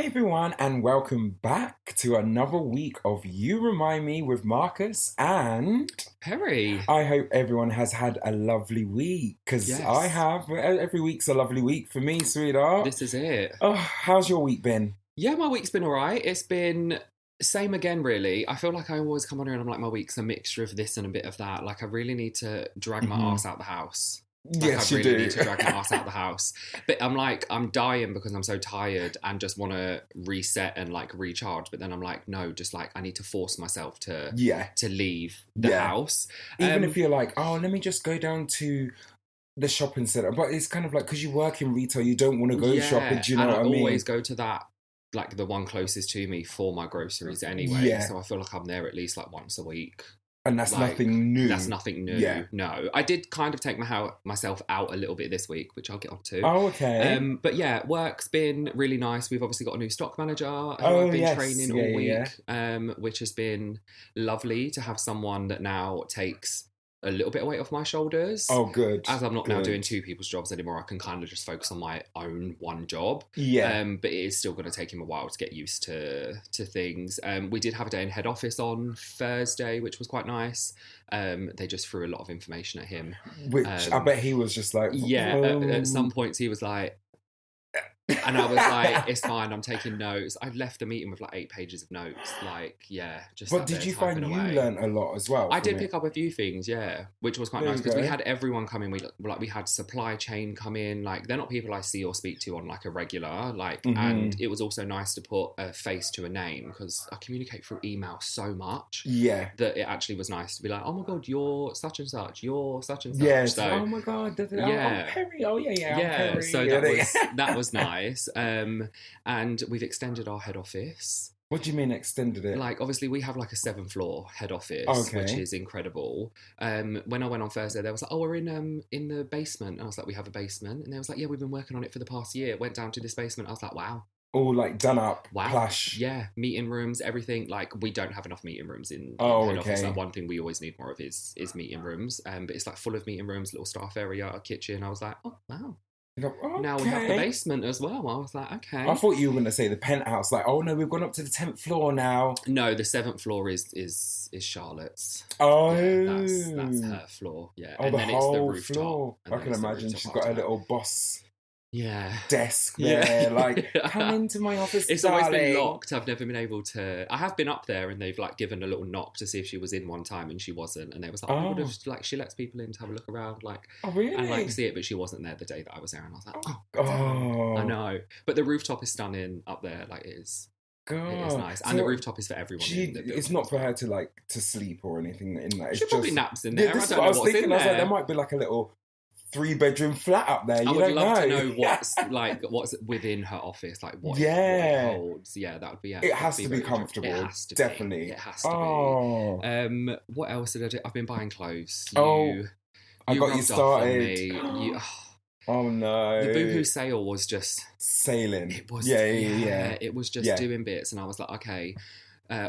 Hi everyone, and welcome back to another week of You Remind Me with Marcus, and Perry. I hope everyone has had a lovely week, because Yes. I have. Every week's a lovely week for me, sweetheart. This is it. Oh, how's your week been? Yeah, my week's been all right. It's been same again, really. I feel like I always come on here and I'm like, my week's a mixture of this and a bit of that. Like, I really need to drag my arse out the house. Like, Yes, I you really do. need to drag my ass out the house. But I'm dying because I'm so tired and just want to reset and like recharge. But then I'm like, no, just like I need to force myself to Yeah. leave the house. Even if you're like, oh, let me just go down to the shopping centre. But it's kind of like, because you work in retail, you don't want to go shopping. Do you know what I mean? I always go to that, like the one closest to me for my groceries anyway. Yeah. So I feel like I'm there at least like once a week. And that's Like, nothing new. That's nothing new. Yeah. No. I did kind of take myself out a little bit this week, which I'll get onto. Oh, okay. But yeah, work's been really nice. We've obviously got a new stock manager who I've been training all week, which has been lovely to have someone that now takes a little bit of weight off my shoulders. Oh, good. As I'm not now doing two people's jobs anymore, I can kind of just focus on my own one job. Yeah. But it is still going to take him a while to get used to things. We did have a day in head office on Thursday, which was quite nice. They just threw a lot of information at him. Which I bet he was just like... Yeah, at some points he was like... And I was like, it's fine, I'm taking notes. I left the meeting with like 8 pages of notes. Like, yeah, just. But did you find you learnt a lot as well? I did pick up a few things, yeah, which was quite nice because we had everyone come in. We had supply chain come in. Like, they're not people I see or speak to on like a regular. Like, and it was also nice to put a face to a name because I communicate through email so much. Yeah. That it actually was nice to be like, oh my god, you're such and such. You're such and such. Yes. So, oh my god. Yeah. I'm Perry. Oh yeah. Yeah. I'm Perry. So that was nice. And we've extended our head office. What do you mean extended it? Like, obviously, we have like a 7th floor head office, which is incredible. When I went on Thursday, they was like, "Oh, we're in the basement." And I was like, "We have a basement," and they was like, "Yeah, we've been working on it for the past year." Went down to this basement. I was like, "Wow." All like done up, wow, plush. Yeah, meeting rooms, everything. Like, we don't have enough meeting rooms in head office. Like, one thing we always need more of is meeting rooms. But it's like full of meeting rooms, little staff area, a kitchen. I was like, "Oh, wow." Okay. Now we have the basement as well. I was like, okay. I thought you were going to say the penthouse. Like, oh no, we've gone up to the 10th floor now. No, the 7th floor is Charlotte's. Oh, yeah, that's her floor. Yeah, and then it's the rooftop. Floor. I can imagine she's got a little boss. Yeah. Desk there, like, come into my office. It's darling. always been locked. I've never been able to. I have been up there, and they've like given a little knock to see if she was in one time, and she wasn't. And they was like, "Oh, like she lets people in to have a look around, like, oh really, and like see it," but she wasn't there the day that I was there, and I was like, "Oh, I know." But the rooftop is stunning up there. Like, it is. God. It is nice, and the rooftop is for everyone. It's not for her to sleep or anything in that. She probably naps in there. Yeah, this is what I was thinking. I was like, there might be like a little 3-bedroom flat up there. I would love to know what's within her office, like what it holds. Yeah, that would be. It has to be comfortable. It has to definitely. It has to be. What else did I do? I've been buying clothes. I got you started. Oh no! The Boohoo sale was just sailing. It was yeah. It was just doing bits, and I was like, okay.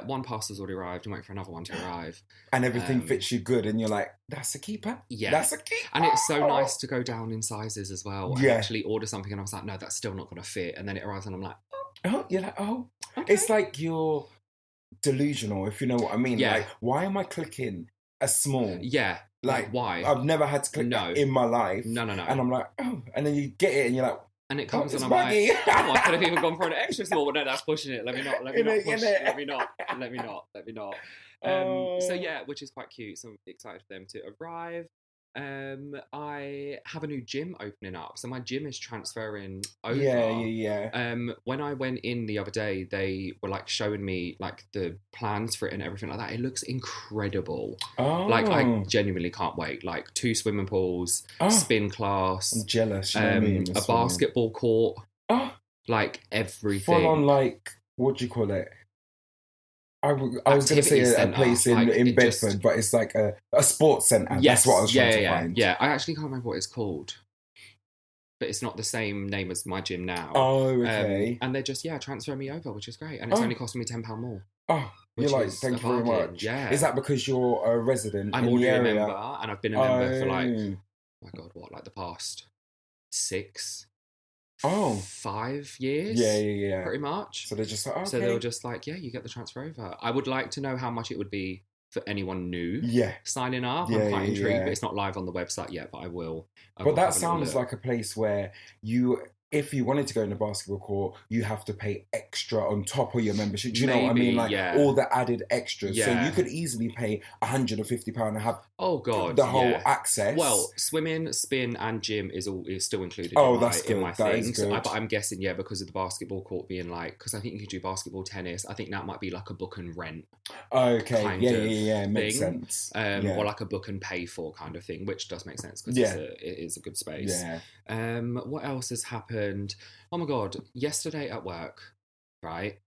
One parcel's already arrived. I'm waiting for another one to arrive, and everything fits you good. And you're like, "That's a keeper." Yeah, that's a keeper. And it's so nice to go down in sizes as well. And actually order something, and I was like, "No, that's still not going to fit." And then it arrives, and I'm like, "Oh, you're like, oh." Okay. It's like you're delusional, if you know what I mean. Yeah. Like, why am I clicking a small? Yeah. Like why? I've never had to click that in my life. No. And I'm like, oh, and then you get it, and you're like. And it comes and I'm like, oh, I could have even gone for an extra small, but no, that's pushing it. Let me not. Let me not. So yeah, which is quite cute. So I'm excited for them to arrive. I have a new gym opening up. So my gym is transferring over. Yeah. When I went in the other day, they were like showing me like the plans for it and everything like that. It looks incredible. Oh. Like, I genuinely can't wait. Like 2 swimming pools, spin class. I'm jealous. You know what I mean? A basketball court. Like everything. Full on, like, what do you call it? I was going to say a place in Bedford, but it's like a sports centre. Yes, that's what I was trying to find. Yeah, I actually can't remember what it's called. But it's not the same name as my gym now. Oh, okay. And they're just, transferring me over, which is great. And it's only costing me £10 more. Oh, you're like, thank you very much. Yeah. Is that because you're a resident I'm in the area? I'm already a member, and I've been a member for like, oh my God, like the past 6, 5 years. Yeah. Pretty much. So they're just like, okay. So they were just like, yeah, you get the transfer over. I would like to know how much it would be for anyone new signing up. I'm quite intrigued, but it's not live on the website yet, but I will. But that sounds like a place where if you wanted to go in a basketball court, you have to pay extra on top of your membership. Do you know what I mean? Like all the added extras. So you could easily pay £150 and have the whole access. Well, swimming, spin, and gym is still included. In my things. But I'm guessing, because of the basketball court being like, because I think you could do basketball, tennis. I think that might be like a book and rent. Okay. Yeah. Makes sense. Or like a book and pay for kind of thing, which does make sense because it is a good space. Yeah. What else has happened? Oh my God. Yesterday at work, right?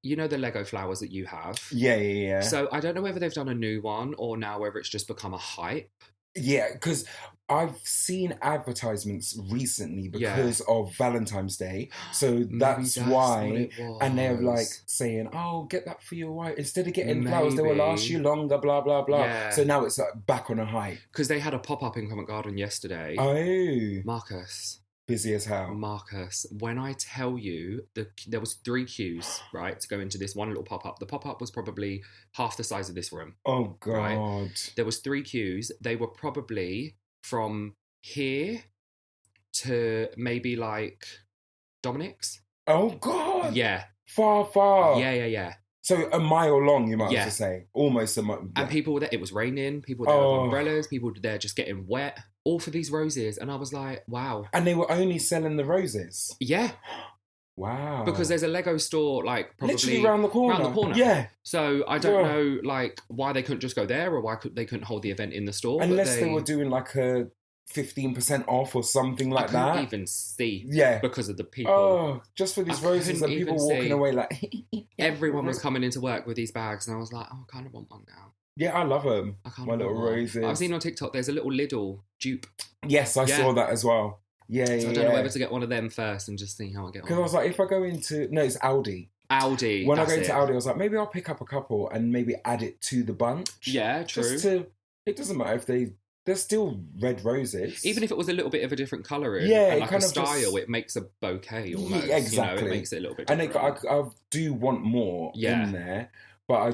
You know the Lego flowers that you have? Yeah. So I don't know whether they've done a new one or now whether it's just become a hype. Yeah, because I've seen advertisements recently because of Valentine's Day. So that's why. And they're like saying, oh, get that for your wife. Instead of getting flowers, they will last you longer, blah, blah, blah. Yeah. So now it's like back on a hype. Because they had a pop-up in Covent Garden yesterday. Oh. Marcus. Busy as hell. Marcus, when I tell you, there was 3 queues, right, to go into this one little pop-up. The pop-up was probably half the size of this room. Oh, God. Right? There was 3 queues. They were probably from here to maybe like Dominic's. Oh, God. Yeah. Far. Yeah. So a mile long, you might have to say. Almost a mile. Yeah. And people were there, it was raining, people were there with umbrellas, people were there just getting wet, all for these roses. And I was like, wow. And they were only selling the roses? Yeah. Wow. Because there's a Lego store, like, probably literally around the corner. Yeah. So I don't know, like, why they couldn't just go there or why they couldn't hold the event in the store. Unless they were doing, like, a 15% off or something like that. I couldn't even see. Yeah. Because of the people. Oh, just for these roses and people walking away like... Everyone was coming into work with these bags and I was like, oh, I kind of want one now. Yeah, I love them. My little roses. I've seen on TikTok, there's a little Lidl dupe. Yes, I saw that as well. Yeah. So I don't know whether to get one of them first and just see how I get on. Because I was like, if I go into... No, it's Aldi. When I go into Aldi, I was like, maybe I'll pick up a couple and maybe add it to the bunch. Yeah, true. It doesn't matter if they're still red roses. Even if it was a little bit of a different colour and like kind a style, it makes a bouquet almost. Yeah, exactly. You know, it makes it a little bit different. And I do want more in there, but I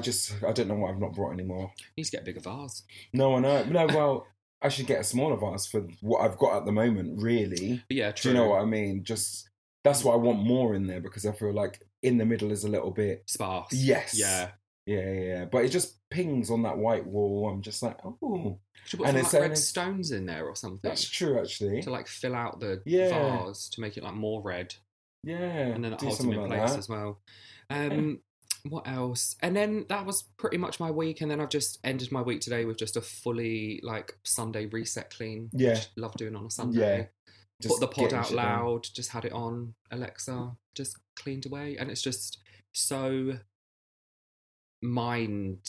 don't know why I've not brought any more. You need to get a bigger vase. No, I know. No, well, I should get a smaller vase for what I've got at the moment, really. Yeah, true. Do you know what I mean? Just, that's why I want more in there, because I feel like in the middle is a little bit... sparse. Yes. Yeah. Yeah. But it just pings on that white wall. I'm just like, oh... Should put some like red stones in there or something. That's true, actually. To like fill out the vase to make it like more red. Yeah. And then it holds them in place as well. What else? And then that was pretty much my week. And then I've just ended my week today with just a fully like Sunday reset clean. Yeah. Which I love doing on a Sunday. Yeah. Put the pod out loud, just had it on Alexa, just cleaned away. And it's just so mind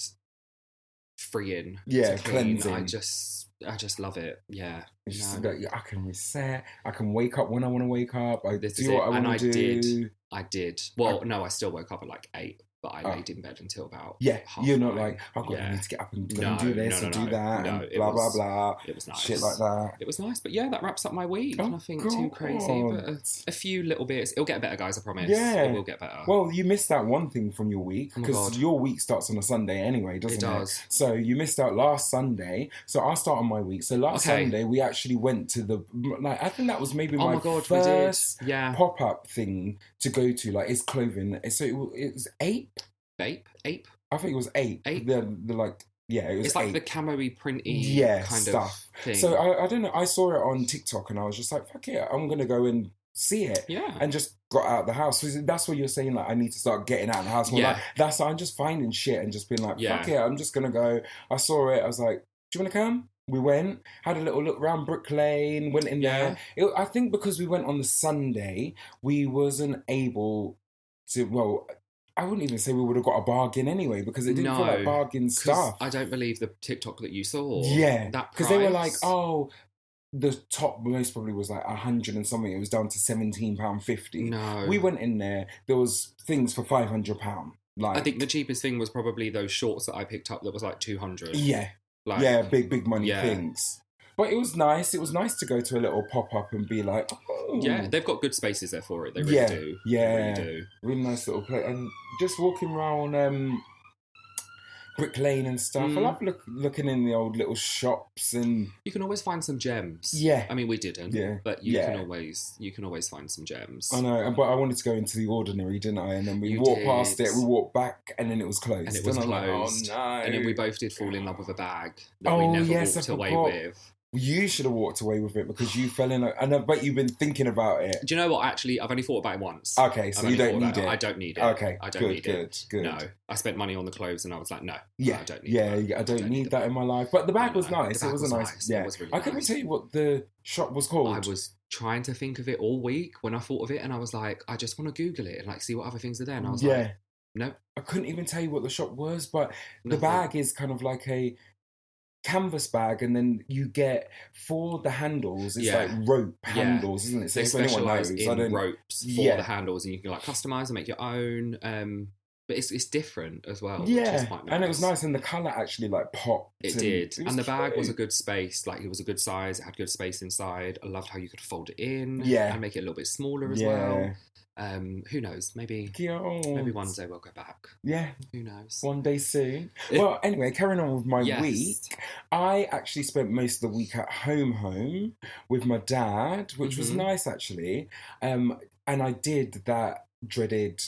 freeing. Yeah, cleansing. I just love it. Yeah. It's just like, I can reset. I can wake up when I want to wake up. I do what I want to do. I did. Well, no, I still woke up at like 8, but I laid in bed until about you're not like, oh God, I need to get up and do this and do that and blah, blah, blah. It was nice. Shit like that. It was nice. But yeah, that wraps up my week. Nothing too crazy, but a few little bits. It'll get better, guys, I promise. Yeah. It will get better. Well, you missed out one thing from your week, because your week starts on a Sunday anyway, doesn't it? It does. So you missed out last Sunday. So I'll start on my week. So last Sunday, we actually went to the, like, I think that was maybe my first pop-up thing to go to. Like, it's clothing. So it was Ape? Ape? I think it was Ape. The like, yeah, it was It's like Ape. the camo-y, printy kind stuff. Of thing. So I don't know, I saw it on TikTok and I was just like, fuck it, I'm going to go and see it. Yeah. And just got out of the house. So that's what you're saying, like, I need to start getting out of the house more. Like, that's, I'm just finding shit and just being like, fuck it, I'm just going to go. I saw it, I was like, do you want to come? We went, had a little look around Brook Lane, went in there. I think because we went on the Sunday, we wasn't able to, well, I wouldn't even say we would have got a bargain anyway, because it didn't feel like bargain stuff. I don't believe the TikTok that you saw. Yeah. Because they were like, oh, the top most probably was like 100 and something. It was down to £17.50. No. We went in there, there was things for £500. Like, I think the cheapest thing was probably those shorts that I picked up that was like 200. Yeah. Like, yeah, big money things. But it was nice. It was nice to go to a little pop-up and be like, oh. Yeah, they've got good spaces there for it. They really do. Yeah. They really do. Really nice little place. And just walking around Brick Lane and stuff. I love looking in the old little shops, and you can always find some gems. Yeah, I mean, we didn't. Yeah, but you can always find some gems. I know, but I wanted to go into the Ordinary, didn't I? And then we walked past it. We walked back, and then it was closed. And it was closed. Like, oh no! And then we both did fall in love with a bag that we never walked away with. You should have walked away with it because you fell in. And I bet you've been thinking about it. Do you know what? Actually, I've only thought about it once. Okay, so you don't need it. I don't need it. Okay, I don't need it. Good. No, I spent money on the clothes, and I was like, no. Yeah, I don't need that. Yeah, I don't need that in my life. But the bag was nice. It was a nice. Yeah, it was really I couldn't tell you what the shop was called. I was trying to think of it all week when I thought of it, and I was like, I just want to Google it and like see what other things are there. And I was like, no, I couldn't even tell you what the shop was. But the bag is kind of like a canvas bag, and then you get for the handles, it's like rope handles, isn't it? So they specialise in ropes for the handles, and you can like customise and make your own. But it's different as well. Yeah, which is quite nice. And it was nice, and the colour actually like popped. It did, and the bag was a good space. Like it was a good size. It had good space inside. I loved how you could fold it in. And make it a little bit smaller as well. Who knows? Maybe one day we'll go back. Yeah. Who knows? One day soon. Well, anyway, carrying on with my week, I actually spent most of the week at home with my dad, which was nice actually. And I did that dreaded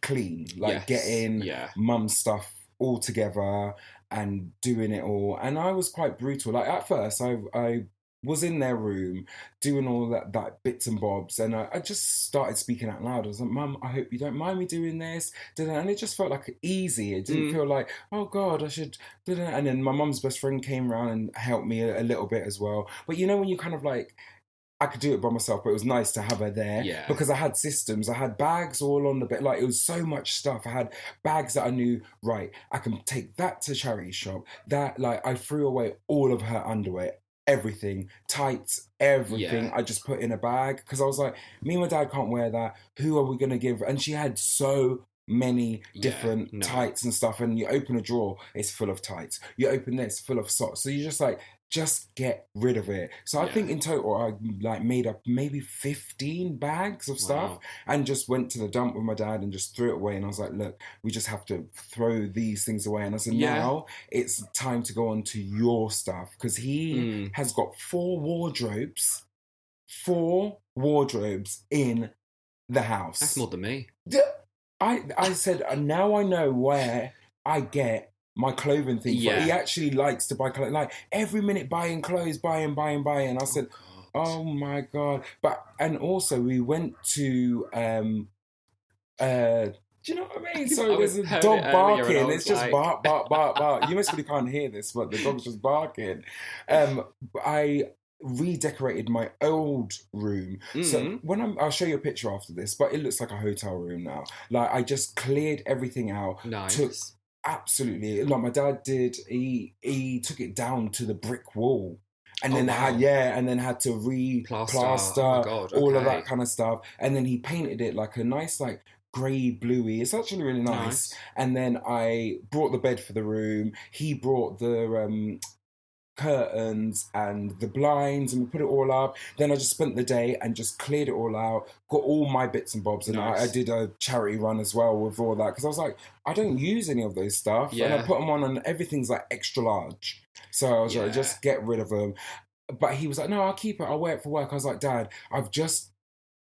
clean, like getting mum's stuff all together and doing it all. And I was quite brutal. Like at first, I was in their room doing all that bits and bobs, and I just started speaking out loud. I was like, Mum, I hope you don't mind me doing this. And it just felt like easy. It didn't feel like, oh God, I should. And then my mum's best friend came around and helped me a little bit as well. But you know when you kind of like, I could do it by myself, but it was nice to have her there because I had systems. I had bags all on the bed. Like, it was so much stuff. I had bags that I knew, right, I can take that to charity shop. That, like, I threw away all of her underwear, everything, tights, everything. I just put in a bag because I was like, me and my dad can't wear that. Who are we going to give? And she had so many different tights and stuff. And you open a drawer, it's full of tights. You open this, full of socks. So you're just like, just get rid of it. So I think in total I like made up maybe 15 bags of stuff and just went to the dump with my dad and just threw it away. And I was like, look, we just have to throw these things away. And I said, now it's time to go on to your stuff, because he has got 4 wardrobes in the house. That's more than me. I said, now I know where I get my clothing thing. He actually likes to buy clothes. Like every minute buying clothes, buying. And I said, oh my God. And also we went to, do you know what I mean? So there's a dog barking. It's just like... bark. You most really can't hear this, but the dog's just barking. I redecorated my old room. So I'll show you a picture after this, but it looks like a hotel room now. Like I just cleared everything out. Nice. Absolutely, like my dad did. He took it down to the brick wall, and then had to re-plaster all of that kind of stuff. And then he painted it like a nice like grey bluey. It's actually really nice. And then I brought the bed for the room. He brought the curtains and the blinds, and we put it all up. Then I just spent the day and just cleared it all out, got all my bits and bobs, and I did a charity run as well with all that, because I was like, I don't use any of those stuff, and I put them on, and everything's like extra large, so I was like, just get rid of them. But he was like, no, I'll keep it, I'll wear it for work. I was like, Dad, I've just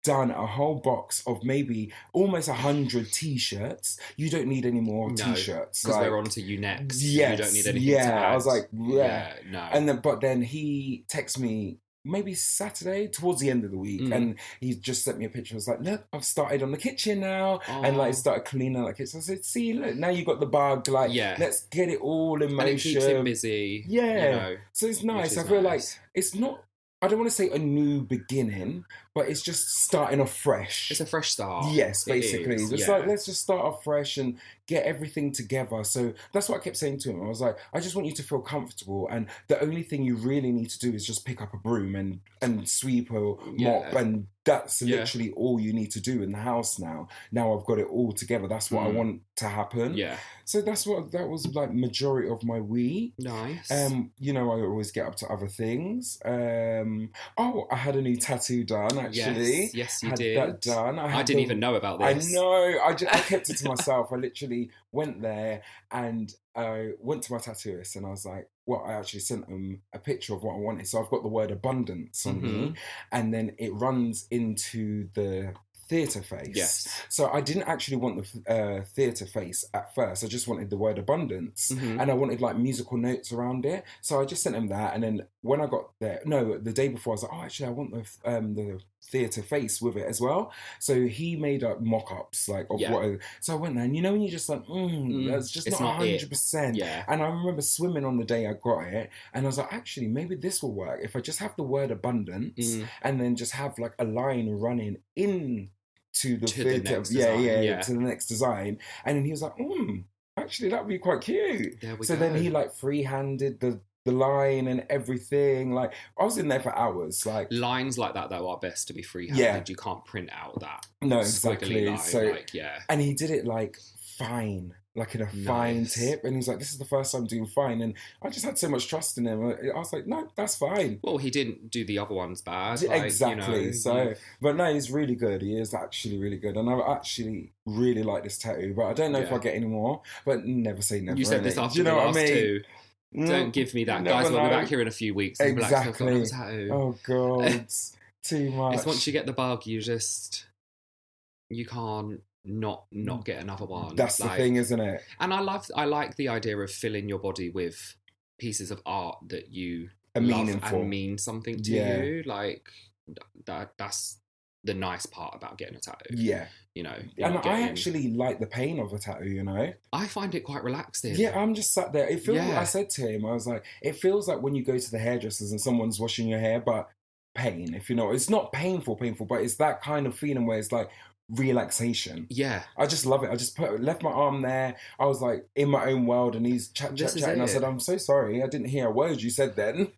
done a whole box of maybe almost 100 t-shirts. You don't need any more t-shirts, because they're on to you next. Yes, you don't need anything to add. I was like, no. But then he texted me maybe Saturday towards the end of the week, and he just sent me a picture. I was like, look, I've started on the kitchen now, and like started cleaning out the kitchen. I said, see, look, now you got the bug. Like, let's get it all in motion. And it keeps him busy. Yeah, you know, so it's nice. I feel like it's not, I don't want to say a new beginning, but it's just starting off fresh. It's a fresh start. Yes, basically. It's like, let's just start off fresh and get everything together. So that's what I kept saying to him. I was like, I just want you to feel comfortable, and the only thing you really need to do is just pick up a broom and sweep or mop, and that's literally all you need to do in the house now. Now I've got it all together. That's what I want to happen. Yeah. So that was like majority of my week. Nice. You know, I always get up to other things. I had a new tattoo done, actually. Yes, you had did. That done. I didn't even know about this. I know. I kept it to myself. I literally went there and I went to my tattooist and I was like, I actually sent him a picture of what I wanted. So I've got the word abundance on me, and then it runs into the theatre face. Yes. So I didn't actually want the theatre face at first. I just wanted the word abundance, and I wanted like musical notes around it. So I just sent him that, and then when I got there, the day before, I was like, actually, I want the theatre face with it as well. So he made up mock-ups like of what. So I went there, and when you're just like, that's just not 100%. Yeah. And I remember swimming on the day I got it, and I was like, actually, maybe this will work if I just have the word abundance, and then just have like a line running in to the theatre, to the next design. And then he was like, actually, that'd be quite cute. So then he like freehanded the line and everything. Like, I was in there for hours. Like, lines like that though are best to be freehanded. You can't print out that. No, exactly. Line, so and he did it like fine. Like in a fine tip, and he's like, "This is the first time I'm doing fine," and I just had so much trust in him. I was like, "No, that's fine." Well, he didn't do the other ones bad, exactly. But no, he's really good. He is actually really good, and I actually really like this tattoo. But I don't know if I'll get any more. But never say never. You said this after the last two. Don't give me that, guys. We'll be back here in a few weeks. Exactly. Oh god, too much. It's once you get the bug, you can't not get another one. That's the thing, isn't it? And I like the idea of filling your body with pieces of art that you love and mean something to you. Like that's the nice part about getting a tattoo. Yeah. And I actually like the pain of a tattoo, I find it quite relaxing. Yeah, I'm just sat there. It feels I said to him, I was like, it feels like when you go to the hairdressers and someone's washing your hair, but pain, if you know. It's not painful, but it's that kind of feeling where it's like relaxation. Yeah. I just love it. I just left my arm there. I was like in my own world, and he's chatting. I said, I'm so sorry. I didn't hear a word you said then.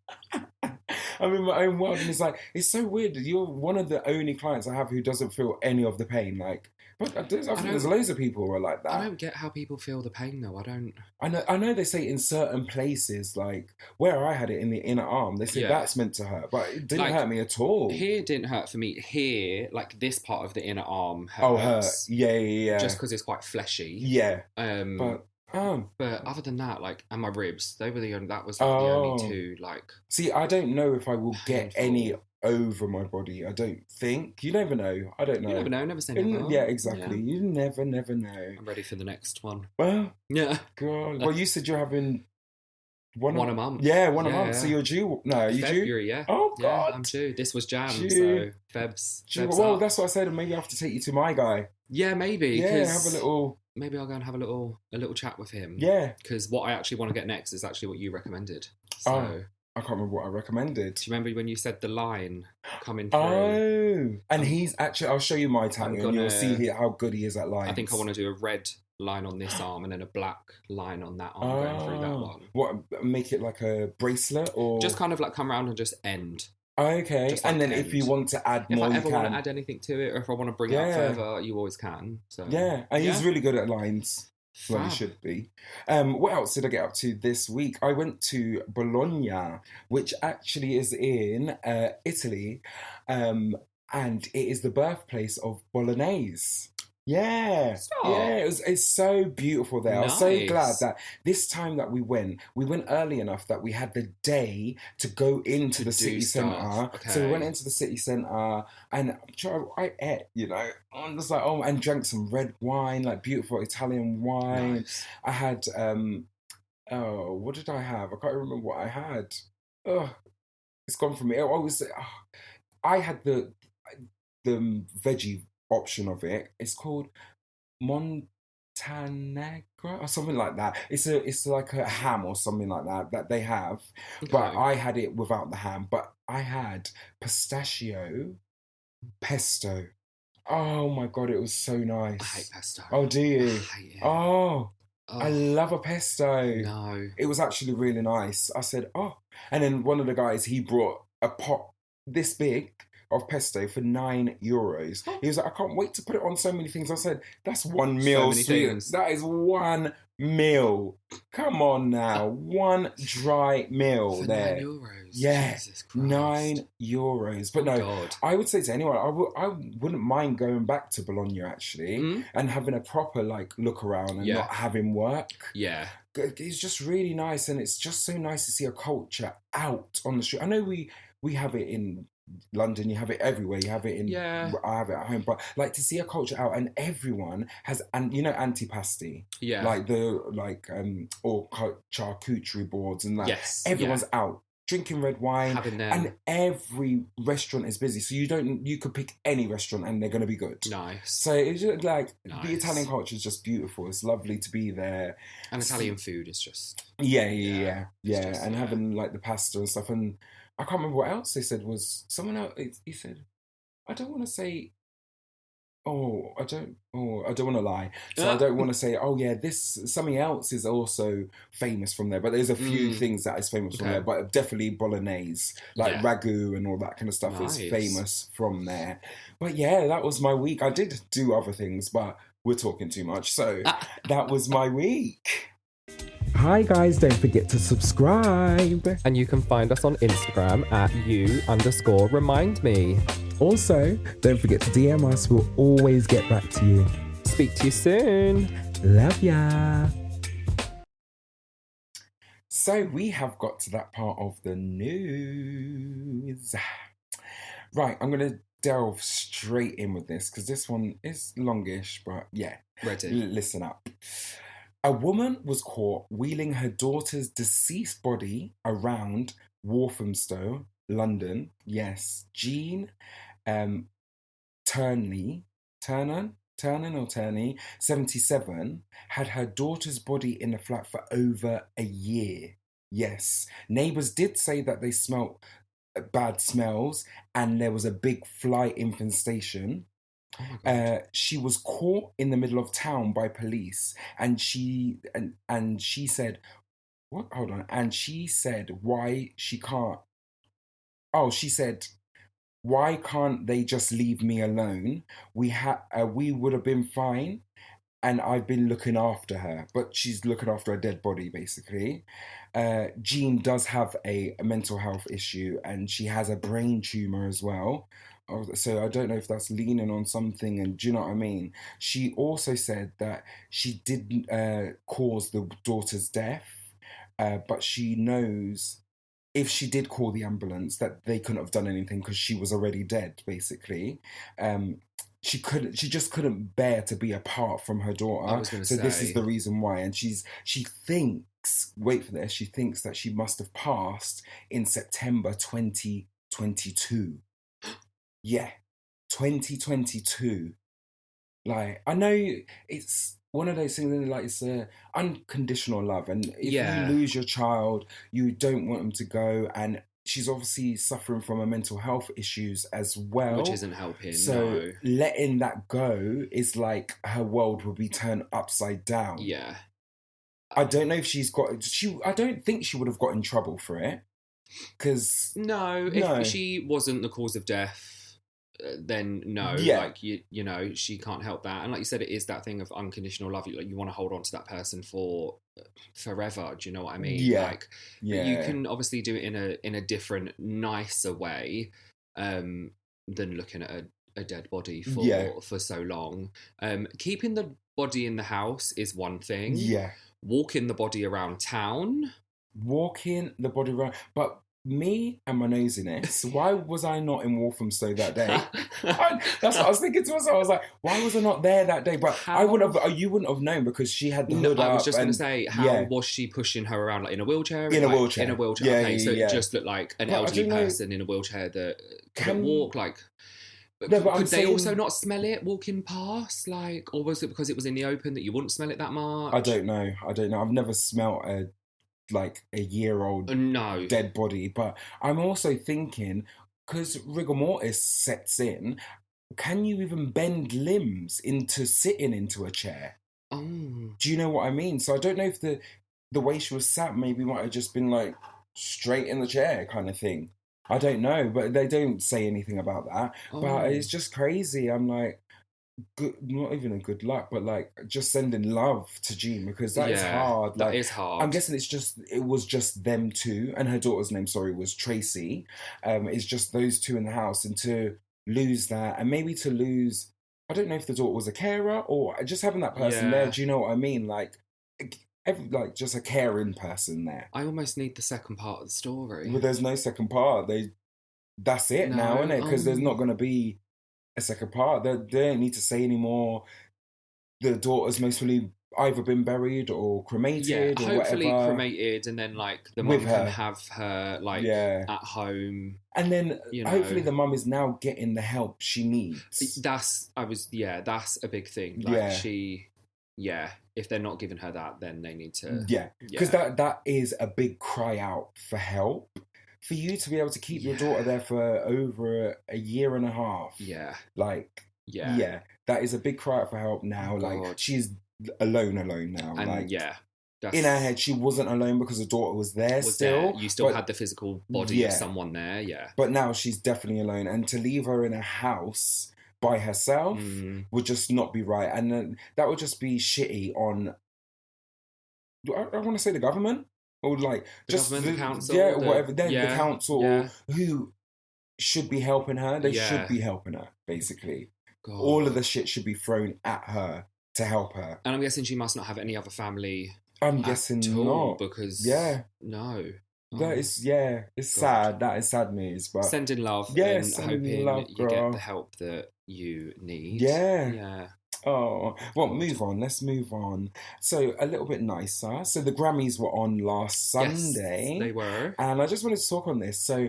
I'm in my own world. And he's like, it's so weird. You're one of the only clients I have who doesn't feel any of the pain. Like, but I think there's loads of people who are like that. I don't get how people feel the pain though. I know they say in certain places, like where I had it in the inner arm, they say that's meant to hurt, but it didn't hurt me at all. Here it didn't hurt for me. Here, like this part of the inner arm hurts. Oh, hurt. Yeah. Just because it's quite fleshy. Yeah. But other than that, like, and my ribs, that was the only two, like. See, I don't know if I will get any over my body. I don't think. You never know. I don't know. You never know. Never say never. Yeah, exactly. Yeah. You never know. I'm ready for the next one. Well, yeah. God. Well, you said you're having one a month. Yeah, a month. So you're due. No, are you February, due? Yeah. Oh God, I'm due. This was Jan, so Feb's. Well, that's what I said. Maybe I have to take you to my guy. Yeah, maybe. Yeah, have a little. Maybe I'll go and have a little chat with him. Yeah. Because what I actually want to get next is actually what you recommended. So. I can't remember what I recommended. Do you remember when you said the line coming through? Oh. And he's actually, I'll show you my tattoo and you'll see how good he is at lines. I think I want to do a red line on this arm and then a black line on that arm going through that one. What, make it like a bracelet or? Just kind of like come around and just end. Okay. Just and then if you want to add more, you can. If I ever want to add anything to it or if I want to bring it up further, you always can. So. Yeah. And he's really good at lines. Well, he should be. What else did I get up to this week? I went to Bologna, which actually is in Italy, and it is the birthplace of Bolognese. Yeah, it's so beautiful there. Nice. I was so glad that this time that we went early enough that we had the day to go into the city centre. Okay. So we went into the city centre and I ate, I'm just like, and drank some red wine, like beautiful Italian wine. Nice. I had, what did I have? I can't remember what I had. It's gone from me. I had the veggie option of it. It's called Montanegra or something like that. It's like a ham or something like that they have. Okay. But I had it without the ham. But I had pistachio Pesto. Oh my God, it was so nice. I hate pesto. Oh, do you? I hate it. Oh, I love a pesto. No. It was actually really nice. I said, oh. And then one of the guys, he brought a pot this big of pesto for €9. He was like, I can't wait to put it on so many things. I said, that's one meal, sweet. That is one meal. Come on now. One dry meal for there. €9. Yeah. Jesus Christ. €9. But no, God. I would say to anyone, I wouldn't mind going back to Bologna actually and having a proper look around and not having work. Yeah. It's just really nice, and it's just so nice to see a culture out on the street. I know we have it in London, you have it everywhere, you have it in I have it at home, but to see a culture out and everyone has, and antipasti, or charcuterie boards and that. Yes, everyone's out drinking red wine, and every restaurant is busy, so you could pick any restaurant and they're going to be good. Nice. So it's just the Italian culture is just beautiful. It's lovely to be there, and Italian food is just having the pasta and stuff. And I can't remember what else they said. Was someone else? He said, I don't want to say. I don't want to lie. So I don't want to say, this something else is also famous from there. But there's a few things that is famous from there. But definitely bolagnese, ragu and all that kind of stuff is famous from there. But yeah, that was my week. I did do other things, but we're talking too much. So that was my week. Hi guys, don't forget to subscribe. And you can find us on Instagram at you_remind me. Also, don't forget to DM us. We'll always get back to you. Speak to you soon. Love ya. So we have got to that part of the news. Right, I'm going to delve straight in with this because this one is longish, but yeah. Ready. Listen up. A woman was caught wheeling her daughter's deceased body around Walthamstow, London. Yes, Jean Turney, 77, had her daughter's body in the flat for over a year. Yes, neighbours did say that they smelt bad smells and there was a big fly infestation. She was caught in the middle of town by police, and she said, "What? Hold on." And she said, "Why she can't?" Oh, she said, "Why can't they just leave me alone? We would have been fine, and I've been looking after her." But she's looking after a dead body, basically. Jean does have a mental health issue, and she has a brain tumor as well. So I don't know if that's leaning on something, and do you know what I mean? She also said that she didn't cause the daughter's death, but she knows if she did call the ambulance that they couldn't have done anything because she was already dead, basically. She just couldn't bear to be apart from her daughter. I was going to say. This is the reason why. And she thinks, wait for this, she thinks that she must have passed in September 2022. Yeah, 2022. I know it's one of those things that it's unconditional love, and if you lose your child, you don't want them to go. And she's obviously suffering from a mental health issues as well, which isn't helping. So letting that go is like her world will be turned upside down. Yeah, I don't know if I don't think she would have got in trouble for it, because if she wasn't the cause of death, then no, you know, she can't help that. And like you said, it is that thing of unconditional love. You want to hold on to that person for forever. Do you know what I mean? You can obviously do it in a different, nicer way than looking at a dead body for so long. Keeping the body in the house is one thing. Walking the body around town. But me and my nosiness, why was I not in Walthamstow that day? That's what I was thinking to myself. I was like, why was I not there that day? But you wouldn't have known because she had the hood up. I was just going to say, how was she pushing her around, like in a wheelchair? In a wheelchair. In a wheelchair. Okay, so it just looked like an elderly person in a wheelchair that couldn't walk. Could they also not smell it walking past? Or was it because it was in the open that you wouldn't smell it that much? I don't know. I've never smelt a year-old dead body, but I'm also thinking, because rigor mortis sets in, can you even bend limbs into sitting into a chair? Oh. Do you know what I mean? So I don't know if the way she was sat maybe might have just been like straight in the chair kind of thing. I don't know, but they don't say anything about that. Oh. But it's just crazy. I'm like, good, not even a good luck, but like just sending love to Jean, because that is hard. That like, is hard. I'm guessing it was just them two, and her daughter's name, was Tracy. It's just those two in the house, and to lose that, and maybe to lose, I don't know if the daughter was a carer or just having that person there. Do you know what I mean? Like just a caring person there. I almost need the second part of the story. But there's no second part. That's it now, isn't it? Because there's not going to be a second part. They don't need to say anymore. The daughter's mostly either been buried or cremated, or hopefully whatever. Cremated, and then like the mum can have her like at home, and then hopefully the mum is now getting the help she needs. That's a big thing. Like if they're not giving her that, then they need to because that is a big cry out for help. For you to be able to keep your daughter there for over a year and a half, that is a big cry out for help now. Like she's alone now, and in her head she wasn't alone because the daughter was there still. You still had the physical body of someone there, but now she's definitely alone, and to leave her in a house by herself would just not be right, and then that would just be shitty on, I want to say, the government, or like just the council, whatever. Then the council who should be helping her, they should be helping her. Basically, all of the shit should be thrown at her to help her. And I'm guessing she must not have any other family. I'm guessing not, because no. That is, it's sad. That is sad news. But sending love, and hoping you get the help that you need. Yeah. Oh, well, move on. Let's move on. So, a little bit nicer. So, the Grammys were on last Sunday. Yes, they were. And I just wanted to talk on this. So,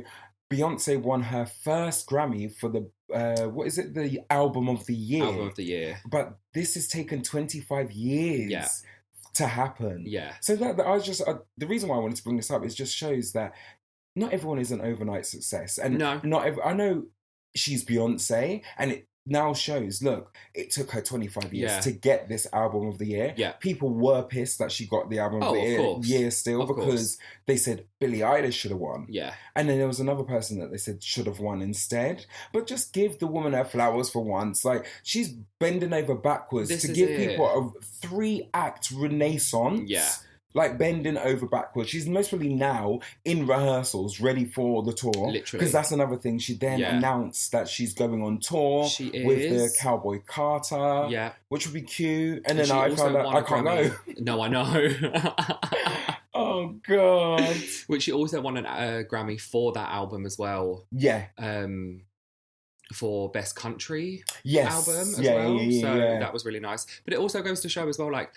Beyonce won her first Grammy for the, the Album of the Year. Album of the Year. But this has taken 25 years to happen. Yeah. So, the reason why I wanted to bring this up is just shows that not everyone is an overnight success. And I know she's Beyonce, and it now shows, look, it took her 25 years to get this Album of the Year. Yeah. People were pissed that she got the Album of the Year still, because they said Billie Eilish should have won. Yeah. And then there was another person that they said should have won instead. But just give the woman her flowers for once. Like, she's bending over backwards to give people a 3-act renaissance. Yeah. Like, bending over backwards. She's mostly now in rehearsals, ready for the tour. Literally. Because that's another thing. She then announced that she's going on tour with the Cowboy Carter. Yeah. Which would be cute. And then I found out I can't go. No, I know. Oh, God. Which she also won a Grammy for that album as well. Yeah. For Best Country album as well. So that was really nice. But it also goes to show as well, like,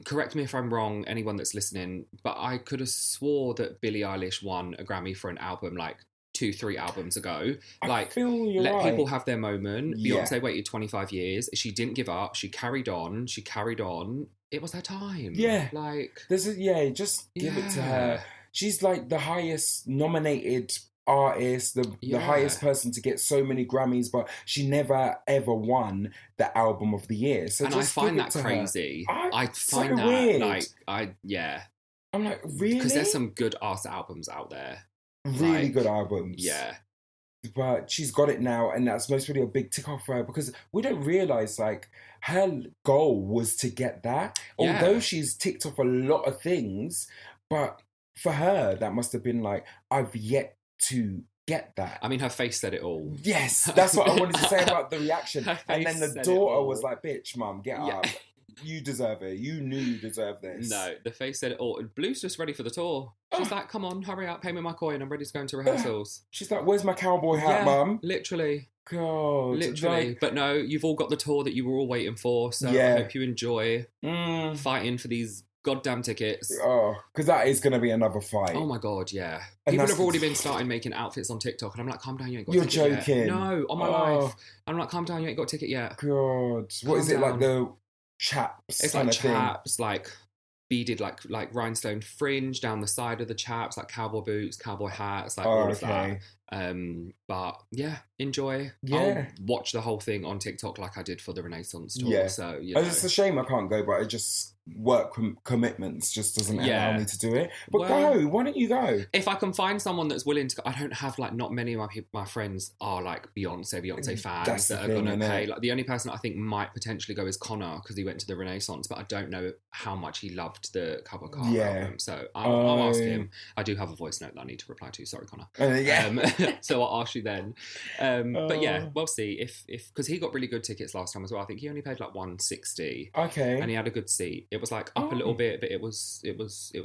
correct me if I'm wrong, anyone that's listening, but I could have swore that Billie Eilish won a Grammy for an album like 2-3 albums ago. Like, let people have their moment. Beyonce waited 25 years. She didn't give up. She carried on. It was her time. Yeah. Like, just give it to her. She's like the highest nominated artist, the highest person to get so many Grammys, but she never ever won the Album of the Year. So and just I find that crazy. I find that weird. I'm like, really? Because there's some good ass albums out there. Really good albums. Yeah. But she's got it now, and that's mostly a big tick off for her, because we don't realise, like, her goal was to get that. Although she's ticked off a lot of things, but for her, that must have been like, I've yet to get that. I mean, her face said it all. Yes, that's what I wanted to say about the reaction. And then the daughter was like, bitch, mum, get up. You deserve it. You knew you deserved this. No, the face said it all. Blue's just ready for the tour. She's like, come on, hurry up, pay me my coin. I'm ready to go into rehearsals. She's like, where's my cowboy hat, mum? Literally. God. Literally. Like... But no, you've all got the tour that you were all waiting for. So I hope you enjoy fighting for these goddamn tickets. Oh, because that is going to be another fight. Oh my God, yeah. People have already been starting making outfits on TikTok, and I'm like, calm down, you ain't got a ticket You're joking. yet. No, on my life. I'm like, calm down, you ain't got a ticket yet. God. What is it, like the chaps? It's like chaps, like beaded, like rhinestone fringe down the side of the chaps, like cowboy boots, cowboy hats, like all of that. But yeah, enjoy. Yeah. I'll watch the whole thing on TikTok like I did for the Renaissance tour. Yeah. So, you know. It's a shame I can't go, but it just work commitments just doesn't allow me to do it. But go, why don't you go? If I can find someone that's willing to go, I don't have like, not many of my friends are like Beyonce fans that are going to pay. Like the only person I think might potentially go is Connor because he went to the Renaissance, but I don't know how much he loved the Cover Car album. So I'll ask him. I do have a voice note that I need to reply to. Sorry, Connor. So I'll ask you then. But yeah, we'll see if because he got really good tickets last time as well. I think he only paid like $160. Okay, and he had a good seat. It was like up a little bit, but it was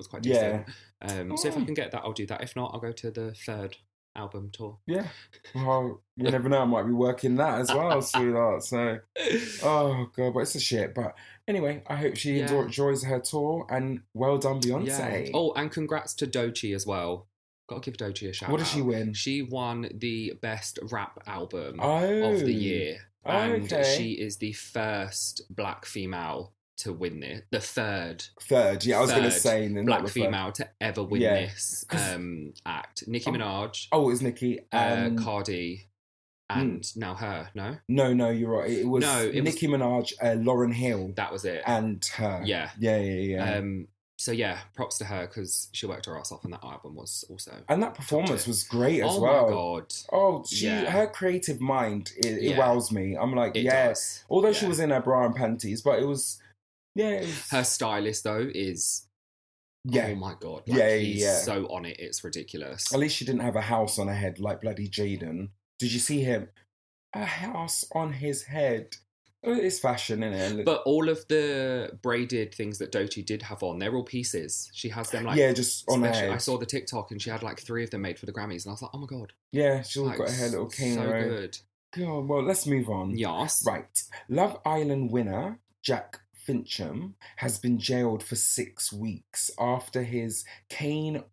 quite decent. So if I can get that, I'll do that. If not, I'll go to the third album tour. Yeah. Well, you never know. I might be working that as well, sweetheart. So, oh god, but it's a shit. But anyway, I hope she enjoys her tour, and well done, Beyonce. Yeah. Oh, and congrats to Doechii as well. Got to give Doechii a shout out. What did she win? She won the best rap album of the year. And she is the first black female to win this. The third, yeah, I was going to say black female to ever win this act. Nicki Minaj. Oh, it was Nicki. Cardi. And now her, no? No, you're right. It was Nicki Minaj, Lauryn Hill. That was it. And her. Yeah. Yeah. So yeah, props to her because she worked her ass off, and that album was also. And that performance was great as well. Oh my god! Oh, her creative mind it wows me. I'm like, yes. Although she was in her bra and panties, but it was, Her stylist though is. Oh my god! Like, he's so on it, it's ridiculous. At least she didn't have a house on her head like bloody Jaden. Did you see him? A house on his head. It's fashion, isn't it? But all of the braided things that Doechii did have on, they're all pieces. She has them like just on her head. I saw the TikTok and she had like 3 of them made for the Grammys, and I was like, oh my god. Yeah, she's got her hair little cane. So good. God, well, let's move on. Yes. Right. Love Island winner Jack Fincham has been jailed for 6 weeks after his cane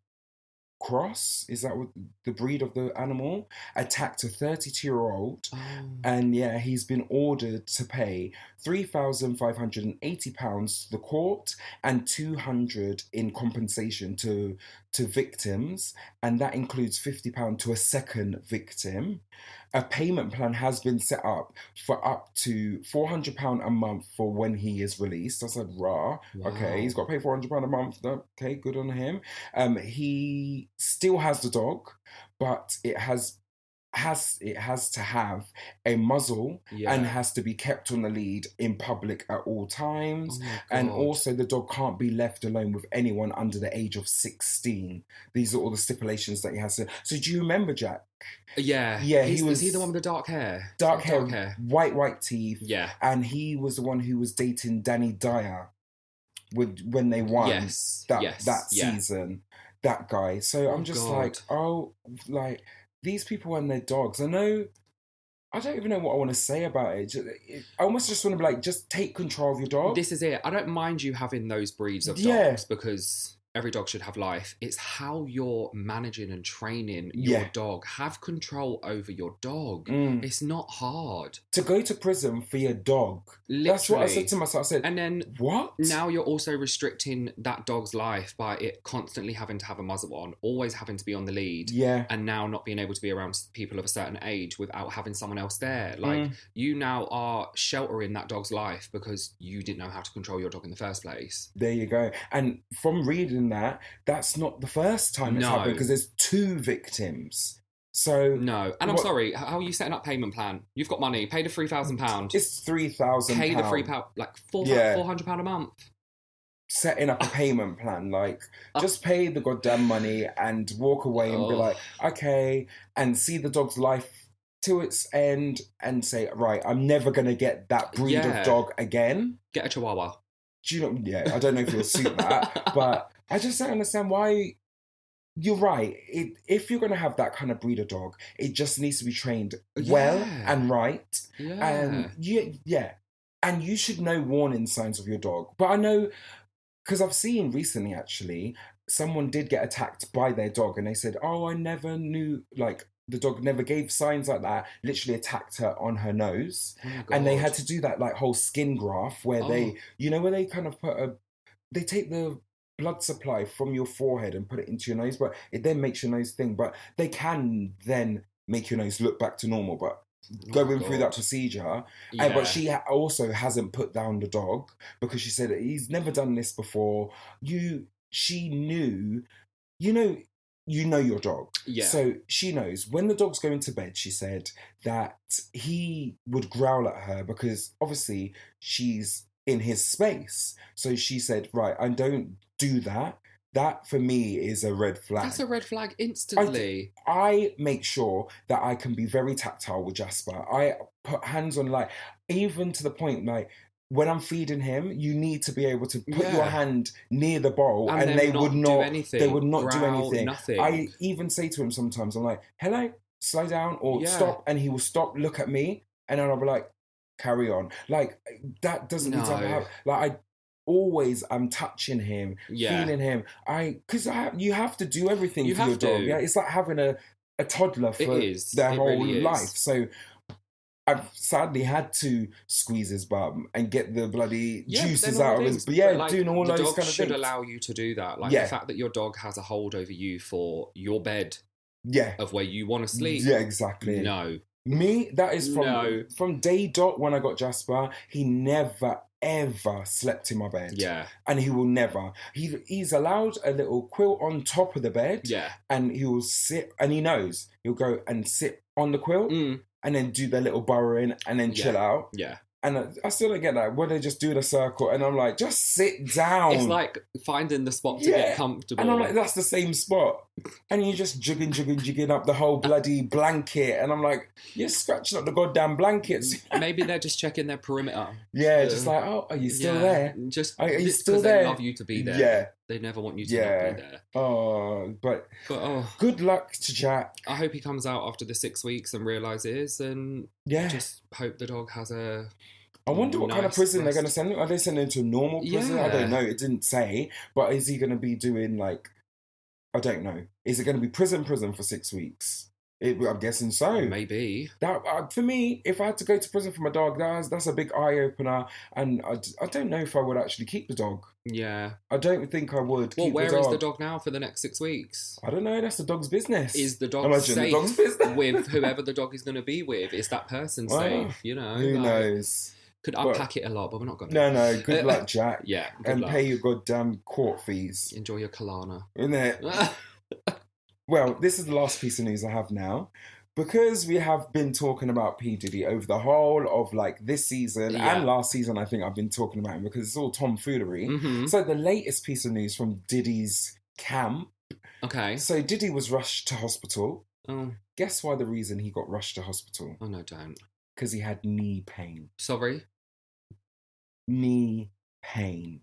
cross, is that what the breed of the animal, attacked a 32-year-old, and he's been ordered to pay £3,580 to the court and £200 in compensation to victims, and that includes £50 to a second victim. A payment plan has been set up for up to £400 a month for when he is released. I said, rah. Wow. Okay, he's got to pay £400 a month. Okay, good on him. He still has the dog, but it has to have a muzzle and has to be kept on the lead in public at all times. And also the dog can't be left alone with anyone under the age of 16. These are all the stipulations that he has to. So do you remember Jack? Yeah. Is he the one with the dark hair? Dark hair, white teeth. Yeah. And he was the one who was dating Danny Dyer when they won that season. That guy. So I'm just these people and their dogs. I don't even know what I want to say about it. I almost just want to be like, just take control of your dog. This is it. I don't mind you having those breeds of dogs because every dog should have life. It's how you're managing and training your dog. Have control over your dog. It's not hard. To go to prison for your dog. Literally. That's what I said to myself. I said, and then what? Now you're also restricting that dog's life by it constantly having to have a muzzle on, always having to be on the lead. Yeah. And now not being able to be around people of a certain age without having someone else there. Like, you now are sheltering that dog's life because you didn't know how to control your dog in the first place. There you go. And from reading that's not the first time it's happened because there's 2 victims. So no, and I'm sorry. How are you setting up payment plan? You've got money. Pay the £3,000. It's £3,000. Pay the £3, like £400 a month. Setting up a payment plan, like just pay the goddamn money and walk away and be like, okay, and see the dog's life to its end and say, right, I'm never gonna get that breed of dog again. Get a Chihuahua. Do you know? Yeah, I don't know if you'll suit that, but I just don't understand why. You're right. If you're going to have that kind of breeder dog, it just needs to be trained well and right. Yeah. And you should know warning signs of your dog. But I know, because I've seen recently, actually, someone did get attacked by their dog and they said, I never knew, like, the dog never gave signs like that, literally attacked her on her nose. And they had to do that, like, whole skin graft where they, where they kind of they take the blood supply from your forehead and put it into your nose, but it then makes your nose thing. But they can then make your nose look back to normal. But going through that procedure, but she also hasn't put down the dog because she said he's never done this before. She knew, you know your dog. Yeah. So she knows when the dog's going to bed, she said that he would growl at her because obviously she's in his space. So she said, right, I don't do that. That for me is a red flag. That's a red flag instantly. I make sure that I can be very tactile with Jasper. I put hands on, like, even to the point, like, when I'm feeding him, you need to be able to put your hand near the bowl and they would not do anything. They would not do anything. Nothing. I even say to him sometimes, I'm like, hello, slow down or stop. And he will stop, look at me. And then I'll be like, carry on. Like, that doesn't need to happen. Like, I'm touching him, feeling him. Because you have to do everything for your dog. Yeah, it's like having a toddler for their whole life. So I've sadly had to squeeze his bum and get the bloody juices out of his. But like, doing all those kind of things. The dog should allow you to do that. Like the fact that your dog has a hold over you for your bed. Of where you want to sleep. Yeah, exactly. No. Me, that is from day dot when I got Jasper. He never ever slept in my bed. Yeah. And he will never. He's allowed a little quilt on top of the bed. Yeah. And he will sit, and he knows he'll go and sit on the quilt and then do their little burrowing and then chill out. Yeah. And I still don't get that. Where they just do the circle and I'm like, just sit down. It's like finding the spot to get comfortable. And I'm like, that's the same spot. And you're just jigging up the whole bloody blanket. And I'm like, you're scratching up the goddamn blankets. Maybe they're just checking their perimeter. Yeah, just like, oh, are you still there? Are you still there? They love you to be there. Yeah. They never want you to not be there. Oh, but good luck to Jack. I hope he comes out after the 6 weeks and realises, and just hope the dog has a... I wonder what kind of prison they're going to send him. Are they sending him to a normal prison? I don't know. It didn't say. But is he going to be doing, like... I don't know. Is it going to be prison for 6 weeks? I'm guessing so. Maybe. That for me, if I had to go to prison for my dog, that's a big eye-opener. And I don't know if I would actually keep the dog. Yeah. I don't think I would keep the dog. Where is the dog now for the next 6 weeks? I don't know. That's the dog's business. Is the dog safe with whoever the dog is going to be with? Is that person safe? You know? Who knows? Could unpack it a lot, but we're not going to. No. Good luck, Jack. Yeah. And pay your goddamn court fees. Enjoy your Kalana. Isn't it? Well, this is the last piece of news I have now. Because we have been talking about P. Diddy over the whole of like this season and last season, I think I've been talking about him because it's all tomfoolery. Mm-hmm. So the latest piece of news from Diddy's camp. Okay. So Diddy was rushed to hospital. Oh. Guess why the reason he got rushed to hospital? Oh, no, don't. Because he had knee pain. Sorry? Knee pain.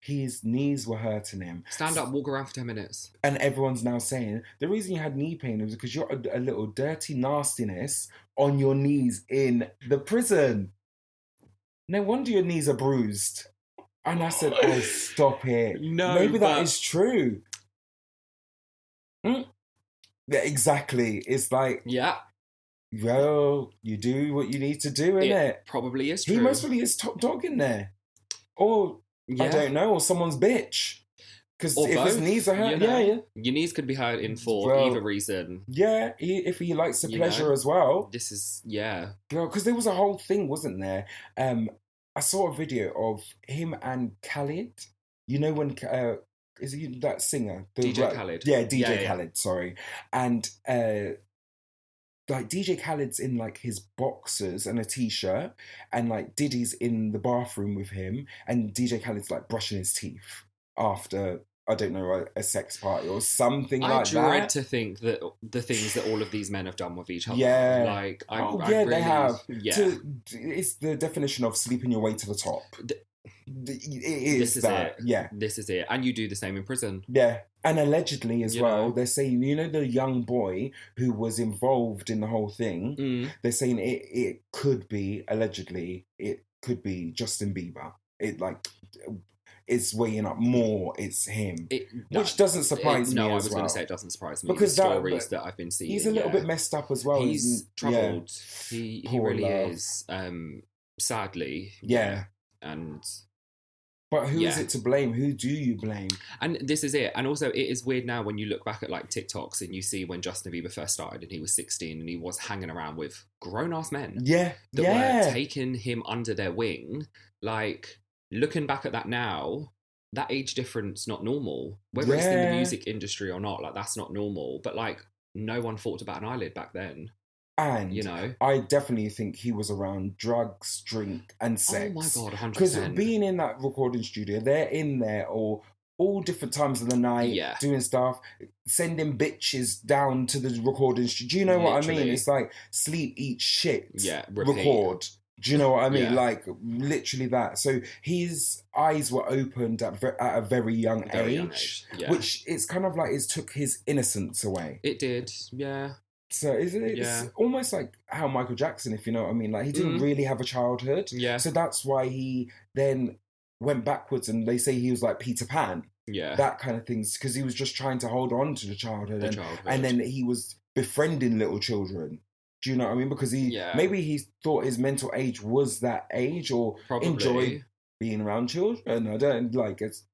His knees were hurting him. Stand up, walk around for 10 minutes. And everyone's now saying, the reason you had knee pain was because you're a little dirty nastiness on your knees in the prison. No wonder your knees are bruised. And I said, oh, stop it. No, maybe that is true. Yeah, exactly. It's like... Yeah. Well, you do what you need to do, innit? Probably is true. He most probably is top dog in there. Or... I don't know, or someone's bitch. Because if both, his knees are hurt, your knees could be hurting for either reason. Yeah, if he likes the pleasure as well. This is because there was a whole thing, wasn't there? I saw a video of him and Khalid. You know when is he that singer? DJ Khaled. Yeah, DJ Khaled. Sorry, and. Like DJ Khaled's in like his boxers and a t-shirt, and like Diddy's in the bathroom with him, and DJ Khaled's like brushing his teeth after, I don't know, a sex party or something like that. I dread to think that the things that all of these men have done with each other. Yeah. Like, they have. Yeah. It's the definition of sleeping your way to the top. This is that. Yeah. This is it. And you do the same in prison. Yeah. And allegedly as well, they're saying, the young boy who was involved in the whole thing, they're saying it could be, allegedly, it could be Justin Bieber. It's weighing up more, it's him. Which doesn't surprise me. No, I was going to say it doesn't surprise me. Because the stories that I've been seeing. He's a little bit messed up as well. He's troubled. He really is. Sadly. Yeah. And But who is it to blame? Who do you blame? And this is it. And also, it is weird now when you look back at like TikToks and you see when Justin Bieber first started and he was 16 and he was hanging around with grown-ass men. Yeah. That were taking him under their wing. Like, looking back at that now, that age difference not normal. Whether it's in the music industry or not, like, that's not normal. But, like, no one thought about an eyelid back then. And, you know, I definitely think he was around drugs, drink, and sex. Oh my God, 100%. Because being in that recording studio, they're in there all different times of the night, doing stuff, sending bitches down to the recording studio. Do you know what I mean? It's like sleep, eat shit, record. Do you know what I mean? Like, literally that. So his eyes were opened at a very young age. Which it's kind of like it took his innocence away. It did, yeah. So it's almost like how Michael Jackson, if you know what I mean. Like, he didn't really have a childhood. Yeah. So that's why he then went backwards, and they say he was like Peter Pan. Yeah. That kind of things, because he was just trying to hold on to the childhood. And then he was befriending little children. Do you know what I mean? Because maybe he thought his mental age was that age, or enjoyed being around children. I don't, like, it's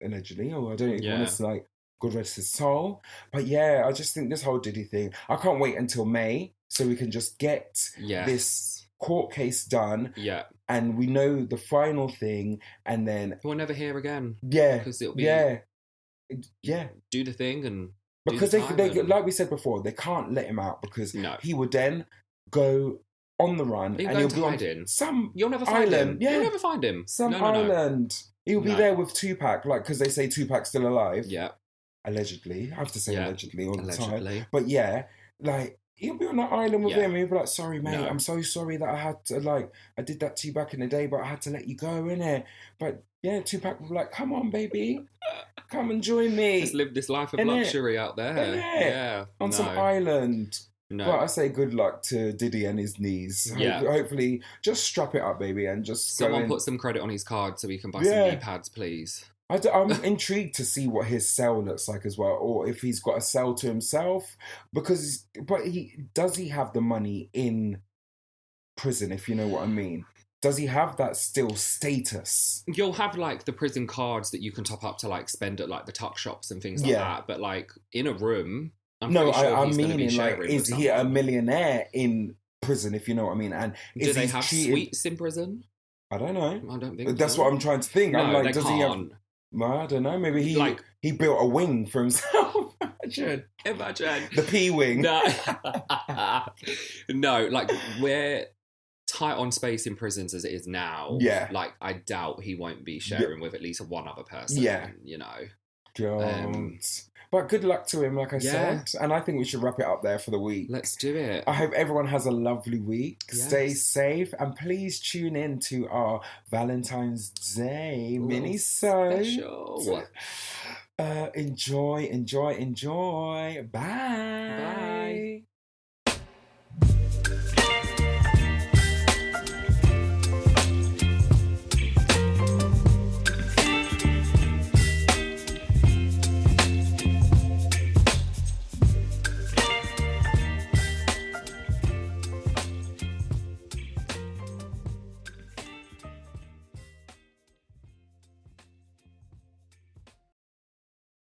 allegedly, or I don't even want to, like, God rest his soul. But I just think this whole Diddy thing, I can't wait until May so we can just get this court case done. Yeah. And we know the final thing, and then we'll never hear again. Yeah. Because it'll be do the thing, and because they like we said before, they can't let him out, because he would then go on the run, and he'll be on some you'll never find island. Him. You'll never find him. Some island. He'll be there with Tupac, like, because they say Tupac's still alive. Yeah. Allegedly. I have to say allegedly all the time. But like, he'll be on that island with him. He'll be like, sorry, mate, I'm so sorry that I had to, like, I did that to you back in the day, but I had to let you go, innit? But Tupac will be like, come on, baby. Come and join me. Just live this life of luxury out there. Yeah. On some island. No. But I say good luck to Diddy and his knees. Hopefully, just strap it up, baby, and just someone put some credit on his card so he can buy some knee pads, please. I'm intrigued to see what his cell looks like as well, or if he's got a cell to himself. Does he have the money in prison, if you know what I mean? Does he have that still status? You'll have, like, the prison cards that you can top up to, like, spend at, like, the tuck shops and things like that. But, like, in a room, I'm meaning, like, is he a millionaire in prison, if you know what I mean? And do they have suites in prison? I don't know. I don't think that's what I'm trying to think. No, I'm like, does he have... Well, I don't know. Maybe he built a wing for himself. Imagine. The P wing. No. No, like, we're tight on space in prisons as it is now. Yeah. Like, I doubt he won't be sharing with at least one other person. Yeah. You know. But good luck to him, like I said. And I think we should wrap it up there for the week. Let's do it. I hope everyone has a lovely week. Yes. Stay safe. And please tune in to our Valentine's Day mini-sode. Special. Enjoy. Bye. Bye.